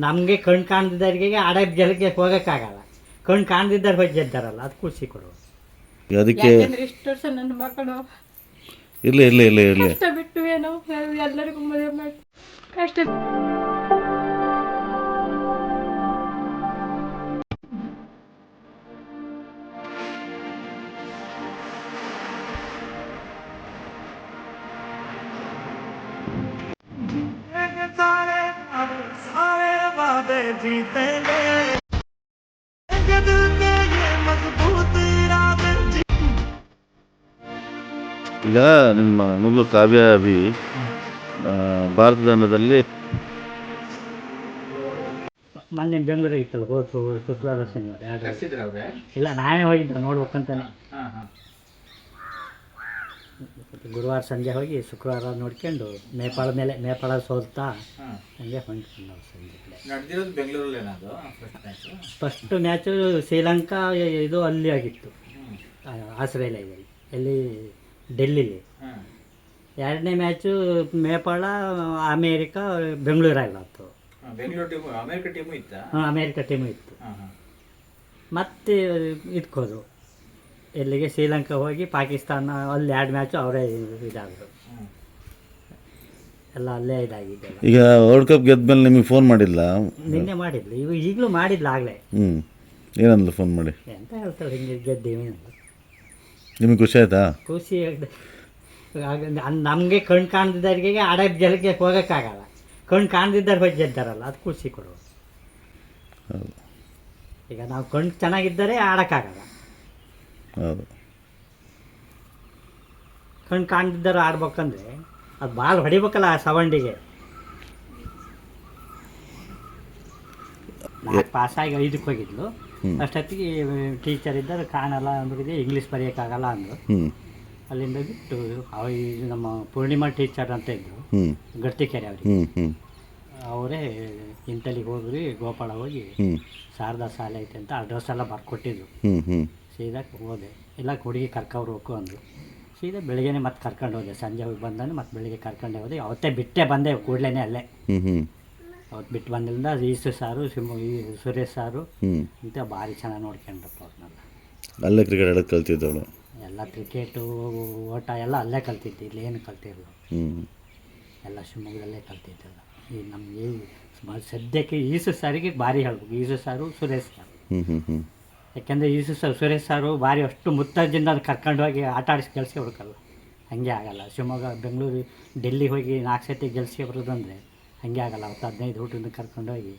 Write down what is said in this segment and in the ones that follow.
ನಮಗೆ ಕಣ್ಣು ಕಾಣದಿದ್ದವರಿಗೆ ಆಡ ಜಲಕ್ಕೆ ಹೋಗೋಕ್ಕಾಗಲ್ಲ. ಕಣ್ಣು ಕಾಣದಿದ್ದವ್ರು ಹೋಗಿ ಗೆದ್ದಾರಲ್ಲ, ಅದು ಖುಷಿ ಕೊಡುವ. ಅದಕ್ಕೆ ಇಷ್ಟು ವರ್ಷ ನನ್ನ ಮಕ್ಕಳು ಇರಲಿ ಕಷ್ಟ ಬಿಟ್ಟು ಏನೋ ಎಲ್ಲರಿಗೂ ಮದುವೆ ಮಾಡಿ ಕಷ್ಟ ಈಗ ನಿಮ್ಮ ಮಗಳು ಕಾವ್ಯ ಅಭಿ ಭಾರತದಂಡದಲ್ಲಿ ಮೊನ್ನೆ ಬೆಂಗಳೂರಿಗೆ ಇತ್ತಲ್ಲ, ಹೋತು ಶುಕ್ರವಾರ ಶನಿವಾರ ಇಲ್ಲ, ನಾವೇ ಹೋಗಿದ್ದೆ ನೋಡ್ಬೇಕಂತಾನೆ. ಗುರುವಾರ ಸಂಜೆ ಹೋಗಿ ಶುಕ್ರವಾರ ನೋಡ್ಕೊಂಡು ನೇಪಾಳ ಸೋಲ್ತಾ ಹಂಗೆ ಹೊಂದ್ಕೊಂಡು ನಾವು ಸಂಜೆ ಫಸ್ಟ್ ಮ್ಯಾಚು ಶ್ರೀಲಂಕಾ ಇದು ಅಲ್ಲಿ ಆಗಿತ್ತು, ಆಸ್ಟ್ರೇಲಿಯಾದಲ್ಲಿ, ಎಲ್ಲಿ ಡೆಲ್ಲಿಲಿ. ಎರಡನೇ ಮ್ಯಾಚು ನೇಪಾಳ ಅಮೇರಿಕಾ ಬೆಂಗಳೂರಾಗಿತ್ತು. ಅಮೇರಿಕಾ ಟೀಮು ಇತ್ತು. ಮತ್ತೆ ಇದಕ್ಕೆ ಹೋದರು, ಎಲ್ಲಿಗೆ ಶ್ರೀಲಂಕಾ ಹೋಗಿ ಪಾಕಿಸ್ತಾನ, ಅಲ್ಲಿ 2 ಮ್ಯಾಚು ಅವರೇ ಇದಾದರು, ಎಲ್ಲ ಅಲ್ಲೇ ಇದಾಗಿದ್ದೆಲ್ಲ. ಈಗ ವರ್ಲ್ಡ್ ಕಪ್ ಗೆದ್ಮೇಲೆ ನಿಮಗೆ ಫೋನ್ ಮಾಡಿಲ್ಲ? ನಿನ್ನೆ ಮಾಡಿದ್ಲು, ಈಗಲೂ ಮಾಡಿದ್ಲು ಆಗಲೇ. ಏನಂದ್ಲು ಫೋನ್ ಮಾಡಿ? ಎಂತ ಹೇಳ್ತಾಳೆ, ಹಿಂಗೆ ಗೆದ್ದೀವಿ ಅಂತ. ನಿಮಗೆ ಖುಷಿ ಆಯ್ತಾ? ಖುಷಿ ನಮಗೆ ಕಣ್ಣು ಕಾಣದಿದ್ದವರಿಗೆ ಆಡ ಜಲಕ್ಕೆ ಹೋಗೋಕ್ಕಾಗಲ್ಲ. ಕಣ್ಣು ಕಾಣದಿದ್ದವ್ರು ಹೋಗಿ ಗೆದ್ದಾರಲ್ಲ, ಅದು ಖುಷಿ ಕೊಡುವ. ಈಗ ನಾವು ಕಣ್ಣು ಚೆನ್ನಾಗಿದ್ದರೆ ಆಡೋಕ್ಕಾಗಲ್ಲ. ಹೌದು. ಕಣ್ಣು ಕಾಣದಿದ್ದರು ಆಡ್ಬೇಕಂದ್ರೆ ಅದು ಬಾಲ್ ಹೊಡಿಬೇಕಲ್ಲ ಆ ಸವಂಡಿಗೆ. ನಾಲ್ಕು ಪಾಸಾಗಿ 5ಕ್ಕೆ ಹೋಗಿದ್ಲು. ಅಷ್ಟೊತ್ತಿಗೆ ಟೀಚರ್ ಇದ್ದರು, ಕಾಣಲ್ಲ ಅಂದ್ರಿಗೆ ಇಂಗ್ಲೀಷ್ ಬರೆಯೋಕ್ಕಾಗಲ್ಲ ಅಂದರು. ಅಲ್ಲಿಂದ ಬಿಟ್ಟು ನಮ್ಮ ಪೂರ್ಣಿಮಾ ಟೀಚರ್ ಅಂತ ಇದ್ದರು, ಗಡ್ತಿಕೆರೆ ಅವ್ರಿಗೆ, ಅವರೇ ಇಂತಲ್ಲಿಗೆ ಹೋಗ್ರಿ, ಗೋಪಾಳ ಹೋಗಿ ಶಾರದಾ ಶಾಲೆ ಐತೆ ಅಂತ ಅಡ್ರೆಸ್ ಎಲ್ಲ ಬರ್ಕೊಟ್ಟಿದ್ರು. ಸೀದಾ ಹೋದೆ, ಇಲ್ಲ ಹುಡುಗಿ ಕರ್ಕೊಬರ್ಬೇಕು ಅಂದರು. ಸೀದಾ ಬೆಳಗ್ಗೆನೆ ಮತ್ತೆ ಕರ್ಕೊಂಡು ಹೋದೆ, ಸಂಜೆ ಹೋಗಿ ಬಂದಾನೆ ಮತ್ತೆ ಬೆಳಿಗ್ಗೆ ಕರ್ಕೊಂಡೆ ಹೋದೆ. ಅವತ್ತೇ ಬಿಟ್ಟೇ ಬಂದೆ ಕೂಡಲೇ ಅಲ್ಲೇ. ಅವತ್ತು ಬಿಟ್ಟು ಬಂದಿಲ್ಲ, ಈಸು ಸಾರು, ಸುರೇಶ್ ಸಾರು ಅಂತ ಭಾರಿ ಚೆನ್ನಾಗಿ ನೋಡ್ಕೊಂಡ್ರಪ್ಪ ಅವ್ರನ್ನೆಲ್ಲ. ಅಲ್ಲೇ ಕ್ರಿಕೆಟ್ ಆಡೋದು ಕಲ್ತಿದ್ದವಳು? ಎಲ್ಲ ಕ್ರಿಕೆಟು, ಓಟ ಎಲ್ಲ ಅಲ್ಲೇ ಕಲ್ತಿದ್ದೆ, ಇಲ್ಲೇನು ಕಲ್ತಿರಲಿಲ್ಲ. ಎಲ್ಲ ಶಿವಮೊಗ್ಗದಲ್ಲೇ ಕಲ್ತಿದ್ದೆಲ್ಲ. ಈ ನಮಗೆ ಸದ್ಯಕ್ಕೆ ಈಸು ಸಾರಿಗೆ ಭಾರಿ ಹೇಳ್ಬೇಕು, ಈಸು ಸಾರು, ಸುರೇಶ್ ಸಾರು. ಯಾಕೆಂದರೆ ಸುರೇಶ್ ಸಾರು ಭಾರಿ ಅಷ್ಟು ಮುತ್ತಜ್ಜಿಂದ ಅದು ಕರ್ಕೊಂಡು ಹೋಗಿ ಆಟ ಆಡಿಸಿ ಗೆಲ್ಸಿ ಹುಡುಕಲ್ಲ, ಹಾಗೆ ಆಗಲ್ಲ. ಶಿವಮೊಗ್ಗ, ಬೆಂಗಳೂರು, ಡೆಲ್ಲಿ ಹೋಗಿ 4 ಸತಿ ಗೆಲ್ಸಿ ಬರೋದಂದರೆ ಹಾಗೆ ಆಗಲ್ಲ. ಅವತ್ತು 15 ಊಟದಿಂದ ಕರ್ಕೊಂಡೋಗಿ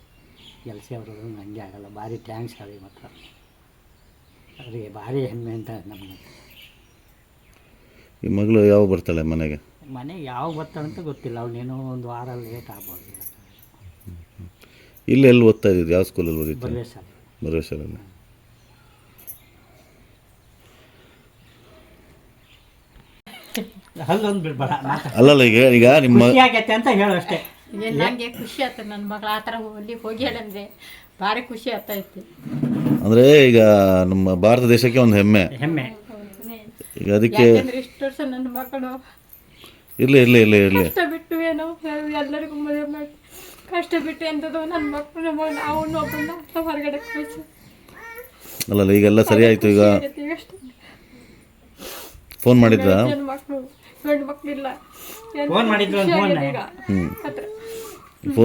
ಗೆಲ್ಸಿ ಬರೋದು ಹಾಗೆ ಆಗಲ್ಲ. ಭಾರಿ ಥ್ಯಾಂಕ್ಸ್ ಅವ್ರಿಗೆ ಮಾತ್ರ, ಅವರಿಗೆ ಭಾರಿ ಹೆಮ್ಮೆ ಅಂತ ನಮಗೆ. ಈ ಮಗಳು ಯಾವಾಗ ಬರ್ತಾಳೆ ಮನೆಗೆ? ಯಾವಾಗ ಬರ್ತಾಳೆ ಅಂತ ಗೊತ್ತಿಲ್ಲ, ಅವಳೇನೋ ಒಂದು ವಾರ ಲೇಟ್ ಆಗ್ಬೋದು. ಇಲ್ಲಿ ಎಲ್ಲಿ ಓದ್ತಾ ಇದ್ದಿದ್ದು? ಯಾವ ಸ್ಕೂಲಲ್ಲಿ ಓದಿದ್ದು? ಬರವೇಶ್ವರಲ್ಲಿ. ಅಲ್ಲಲ್ಲ, ಈಗ ನಿಮ್ಮ ಅಂತ ಹೇಳು ಅಷ್ಟೇ. ನಂಗೆ ಖುಷಿ ಆಯ್ತು, ನನ್ನ ಮಗಳು ಆ ಥರ ಹೋಗಿ ಹೇಳಂದ್ರೆ ಭಾರಿ ಖುಷಿ ಆಗ್ತಾಯಿತ್ತು. ಅಂದರೆ ಈಗ ನಮ್ಮ ಭಾರತ ದೇಶಕ್ಕೆ ಒಂದು ಹೆಮ್ಮೆ. ಈಗ ಅದಕ್ಕೆ ಇಷ್ಟು ವರ್ಷ ನನ್ನ ಮಕ್ಕಳು ಇರಲಿ ಕಷ್ಟ ಬಿಟ್ಟು ಏನೋ ಎಲ್ಲರಿಗೂ ಮದುವೆ ಮಾಡಿ ಕಷ್ಟ ಬಿಟ್ಟು ಎಂಥದ್ದು ನನ್ನ ಮಕ್ಕಳು ಅವನು ಒಬ್ಬನ ಹೊರಗಡೆ ಕಳಿಸಿ. ಅಲ್ಲಲ್ಲ, ಈಗೆಲ್ಲ ಸರಿ ಆಯಿತು. ಈಗ ಫೋನ್ ಮಾಡಿದ್ದ? ಮಕ್ಕಳು ಗಂಡು ಮಕ್ಕಳಿಲ್ಲ.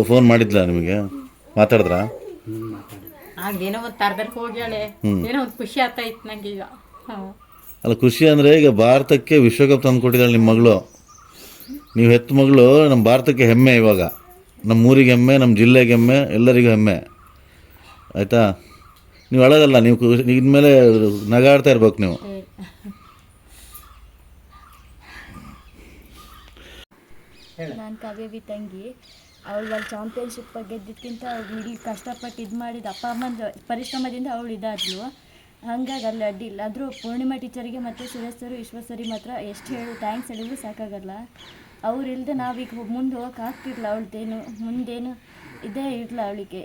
ಫೋನ್ ಮಾಡಿದ್ಲ ನಿಮಗೆ? ಮಾತಾಡಿದ್ರಾ? ಏನೋ ಒಂದು ತರದಲ್ಲಿ ಹೋಗ್ಯಾಳೆ, ಏನೋ ಒಂದು ಖುಷಿ ಆಗ್ತಾಯಿತ್ತು ನಂಗೆ ಈಗ. ಅಲ್ಲ, ಖುಷಿ ಅಂದರೆ ಈಗ ಭಾರತಕ್ಕೆ ವಿಶ್ವಕಪ್ ತಂದು ಕೊಟ್ಟಿದ್ದಾಳೆ ನಿಮ್ಮ ಮಗಳು. ನೀವು ಹೆತ್ತ ಮಗಳು ನಮ್ಮ ಭಾರತಕ್ಕೆ ಹೆಮ್ಮೆ. ಇವಾಗ ನಮ್ಮ ಊರಿಗೆ ಹೆಮ್ಮೆ, ನಮ್ಮ ಜಿಲ್ಲೆಗೆ ಹೆಮ್ಮೆ, ಎಲ್ಲರಿಗೂ ಹೆಮ್ಮೆ. ಆಯಿತಾ? ನೀವು ಅಳೋದಲ್ಲ, ನೀವು ಇನ್ಮೇಲೆ ನಗಾಡ್ತಾ ಇರ್ಬೇಕು ನೀವು. ನಾನು ಕಾವ್ಯವಿ ತಂಗಿ. ಅವಳು ಅಲ್ಲಿ ಚಾಂಪಿಯನ್ಶಿಪ್ ಗೆದ್ದಿದ್ದಕ್ಕಿಂತ ಇಲ್ಲಿ ಕಷ್ಟಪಟ್ಟು ಇದು ಮಾಡಿದ ಅಪ್ಪ ಅಮ್ಮನ ಪರಿಶ್ರಮದಿಂದ ಅವಳು ಇದಾದ್ಲು. ಹಾಗಾಗಿ ಅಲ್ಲಿ ಅಡ್ಡಿಲ್ಲ. ಆದರೂ ಪೂರ್ಣಿಮಾ ಟೀಚರಿಗೆ ಮತ್ತು ಸುರೇಶ್ ಸರು, ಈಶ್ವರ್ ಸರಿ ಮಾತ್ರ ಎಷ್ಟು ಹೇಳು ಥ್ಯಾಂಕ್ಸ್ ಹೇಳಿದ್ರು ಸಾಕಾಗಲ್ಲ. ಅವ್ರು ಇಲ್ಲದೆ ನಾವೀಗ ಮುಂದೆ ಹೋಗೋಕೆ ಆಗ್ತಿರ್ಲಿಲ್ಲ. ಅವಳದ್ದೇನು ಮುಂದೇನು ಇದೇ ಇರಲಿಲ್ಲ ಅವಳಿಗೆ.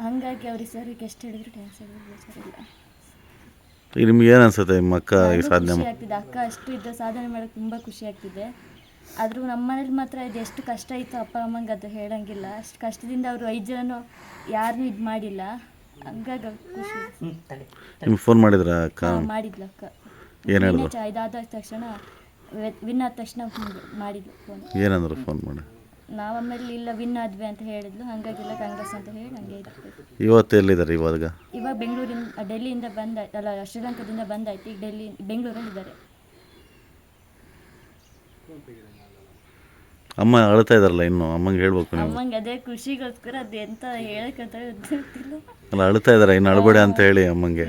ಹಾಗಾಗಿ ಅವ್ರಿಗೆ ಸರಿಗೆ ಎಷ್ಟು ಹೇಳಿದ್ರು ಥ್ಯಾಂಕ್ಸ್ ಹೇಳಿದ್ರು ಸರಿಲ್ಲ. ನಿಮ್ಗೆ ಏನು ಅನ್ಸುತ್ತೆ ನಿಮ್ಮ ಅಕ್ಕ ಸಾಧನೆ? ಖುಷಿ ಆಗ್ತಿದೆ, ಅಕ್ಕ ಅಷ್ಟು ಇದ್ದ ಸಾಧನೆ ಮಾಡೋಕ್ಕೆ ತುಂಬ ಖುಷಿ ಆಗ್ತಿದೆ. ಆದರೂ ನಮ್ಮ ಮನೇಲಿ ಮಾತ್ರ ಇದು ಎಷ್ಟು ಕಷ್ಟ ಇತ್ತು ಅಪ್ಪ ಅಮ್ಮಂಗೆ ಅದು ಹೇಳಂಗಿಲ್ಲ. ಅಷ್ಟು ಕಷ್ಟದಿಂದ ಅವರು 5 ಜನನೂ ಯಾರನ್ನೂ ಇದು ಮಾಡಿಲ್ಲ. ಹಂಗಾಗಿ ಖುಷಿ. ನಿಮ್ಗೆ ಫೋನ್ ಮಾಡಿದ್ರಾ ಅಕ್ಕ? ಮಾಡಿದ್ಲು ಅಕ್ಕ. ಏನು ಹೇಳಿದ್ರು? ಇದಾದ ತಕ್ಷಣ ವಿನ್ ಆದ ತಕ್ಷಣ ಮಾಡಿದ್ಲು ಫೋನ್. ಏನಂದ್ರು ಫೋನ್ ಮಾಡಿ? ನಾವು ಆಮೇಲೆ ಇಲ್ಲ ವಿನ್ ಆದ್ವಿ ಅಂತ ಹೇಳಿದ್ಲು. ಹಾಗಾಗಿಲ್ಲ ಕಾಂಗ್ರೆಸ್ ಅಂತ ಹೇಳಿ ಹಂಗೆ ಇತ್ತು. ಇವತ್ತು ಎಲ್ಲಿದ್ದಾರೆ ಇವಾಗ? ಇವಾಗ ಡೆಲ್ಲಿಯಿಂದ ಬಂದಾಯ್ತು, ಅಲ್ಲ ಶ್ರೀಲಂಕಾದಿಂದ ಬಂದಾಯ್ತು. ಈಗ ಬೆಂಗಳೂರಲ್ಲಿ ಇದ್ದಾರೆ. ಅಮ್ಮ ಅಳ್ತಾ ಇದಾರಲ್ಲ ಇನ್ನು, ಅಮ್ಮಂಗೆ ಹೇಳ್ಬೇಕು ನೀವು. ಅಮ್ಮಂಗೆ ಅದೇ ಖುಷಿಗೋಸ್ಕರ ಅದು ಎಂತ ಹೇಳಕ್ಕಂತ ಗೊತ್ತಿಲ್ಲ. ಅಲ್ಲ ಅಳ್ತಾ ಇದಾರೆ, ಇನ್ನು ಅಳ್ಬೇಡಿ ಅಂತ ಹೇಳಿ ಅಮ್ಮಂಗೆ.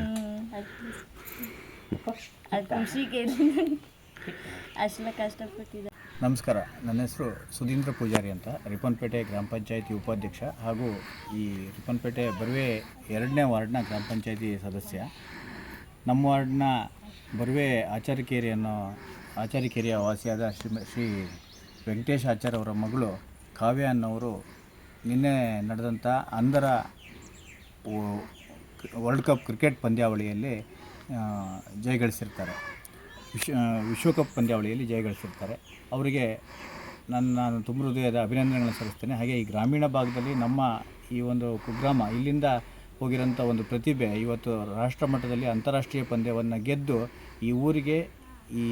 ಅದು ಖುಷಿಗೆ ಅಷ್ಟೆಲ್ಲ ಕಷ್ಟಪಟ್ಟಿದ್ದೆ. ನಮಸ್ಕಾರ, ನನ್ನ ಹೆಸರು ಸುಧೀಂದ್ರ ಪೂಜಾರಿ ಅಂತ, ರಿಪ್ಪನ್ಪೇಟೆ ಗ್ರಾಮ ಪಂಚಾಯತಿ ಉಪಾಧ್ಯಕ್ಷ ಹಾಗೂ ಈ ರಿಪ್ಪನ್ಪೇಟೆ ಬರುವೆ 2ನೇ ವಾರ್ಡ್ನ ಗ್ರಾಮ ಪಂಚಾಯತಿ ಸದಸ್ಯ. ನಮ್ಮ ವಾರ್ಡ್ನ ಬರುವೆ ಆಚಾರಿಕೆರೆಯ ವಾಸಿಯಾದ ಶ್ರೀ ವೆಂಕಟೇಶ್ ಆಚಾರ್ಯ ಅವರ ಮಗಳು ಕಾವ್ಯ ಅನ್ನೋರು ನಿನ್ನೆ ನಡೆದಂಥ ಅಂಧರ ವರ್ಲ್ಡ್ ಕಪ್ ಕ್ರಿಕೆಟ್ ಪಂದ್ಯಾವಳಿಯಲ್ಲಿ ಜಯಗಳಿಸಿರ್ತಾರೆ. ವಿಶ್ವಕಪ್ ಪಂದ್ಯಾವಳಿಯಲ್ಲಿ ಜಯಗಳಿಸಿರ್ತಾರೆ. ಅವರಿಗೆ ನಾನು ತುಂಬ ಹೃದಯದ ಅಭಿನಂದನೆಗಳನ್ನು ಸಲ್ಲಿಸ್ತೇನೆ. ಹಾಗೆ ಈ ಗ್ರಾಮೀಣ ಭಾಗದಲ್ಲಿ ನಮ್ಮ ಈ ಒಂದು ಕುಗ್ರಾಮ ಇಲ್ಲಿಂದ ಹೋಗಿರೋಂಥ ಒಂದು ಪ್ರತಿಭೆ ಇವತ್ತು ರಾಷ್ಟ್ರ ಮಟ್ಟದಲ್ಲಿ ಅಂತಾರಾಷ್ಟ್ರೀಯ ಪಂದ್ಯವನ್ನು ಗೆದ್ದು ಈ ಊರಿಗೆ, ಈ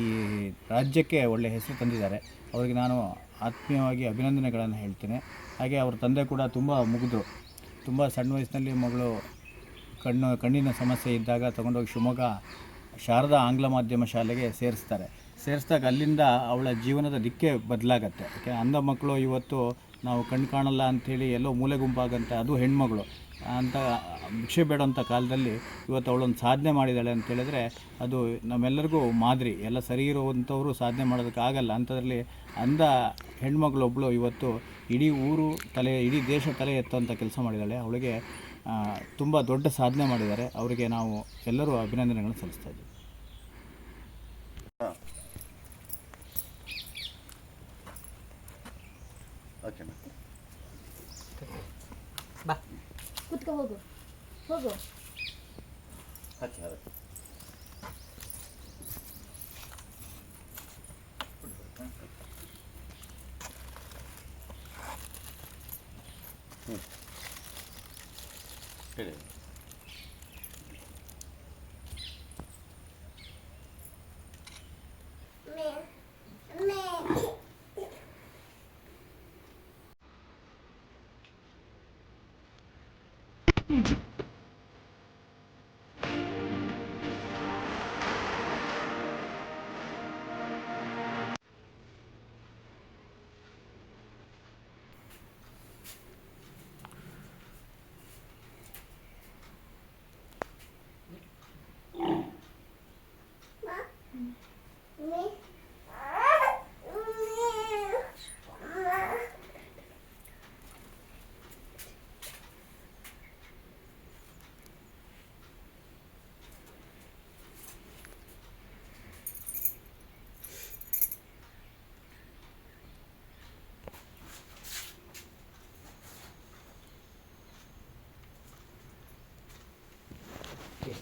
ರಾಜ್ಯಕ್ಕೆ ಒಳ್ಳೆಯ ಹೆಸರು ತಂದಿದ್ದಾರೆ. ಅವರಿಗೆ ನಾನು ಆತ್ಮೀಯವಾಗಿ ಅಭಿನಂದನೆಗಳನ್ನು ಹೇಳ್ತೇನೆ. ಹಾಗೆ ಅವ್ರ ತಂದೆ ಕೂಡ ತುಂಬ ಮುಗಿದ್ರು. ತುಂಬ ಸಣ್ಣ ವಯಸ್ಸಿನಲ್ಲಿ ಮಗಳು ಕಣ್ಣಿನ ಸಮಸ್ಯೆ ಇದ್ದಾಗ ತಗೊಂಡೋಗಿ ಶಿವಮೊಗ್ಗ ಶಾರದಾ ಆಂಗ್ಲ ಮಾಧ್ಯಮ ಶಾಲೆಗೆ ಸೇರಿಸಿದಾಗ ಅಲ್ಲಿಂದ ಅವಳ ಜೀವನದ ದಿಕ್ಕೇ ಬದಲಾಗತ್ತೆ. ಯಾಕೆ ಅಂಧ ಮಕ್ಕಳು ಇವತ್ತು ನಾವು ಕಣ್ಣು ಕಾಣಲ್ಲ ಅಂಥೇಳಿ ಎಲ್ಲೋ ಮೂಲೆ ಗುಂಪಾಗಂತೆ, ಅದು ಹೆಣ್ಮಗಳು ಅಂತ ಭಿಕ್ಷೆ ಬೇಡೋಂಥ ಕಾಲದಲ್ಲಿ ಇವತ್ತು ಅವಳೊಂದು ಸಾಧನೆ ಮಾಡಿದ್ದಾಳೆ ಅಂತೇಳಿದ್ರೆ ಅದು ನಮ್ಮೆಲ್ಲರಿಗೂ ಮಾದರಿ. ಎಲ್ಲ ಸರಿ ಇರುವಂಥವರು ಸಾಧನೆ ಮಾಡೋದಕ್ಕಾಗಲ್ಲ. ಅಂಥದ್ರಲ್ಲಿ ಅಂಧ ಹೆಣ್ಮಗಳೊಬ್ಬಳು ಇವತ್ತು ಇಡೀ ದೇಶ ತಲೆ ಎತ್ತುವಂಥ ಕೆಲಸ ಮಾಡಿದ್ದಾಳೆ. ಅವಳಿಗೆ ತುಂಬ ದೊಡ್ಡ ಸಾಧನೆ ಮಾಡಿದ್ದಾರೆ. ಅವರಿಗೆ ನಾವು ಎಲ್ಲರೂ ಅಭಿನಂದನೆಗಳನ್ನು ಸಲ್ಲಿಸ್ತಾ ಇದ್ದೀವಿ. ಬಾ ಕೂತ್ಕೊ, ಹೋಗು. ಹೇಳಿ.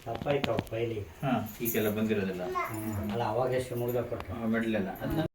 ತಪ್ಪಾಯ್ತು ಪೈಲಿ. ಈಗೆಲ್ಲ ಬಂದಿರೋದಿಲ್ಲ ಅಲ್ಲ ಅವಾಗ ಶಿವಮೊಗ್ಗದಾಗ ಕೊಟ್ಟು ಮೆಡಲೆಲ್ಲ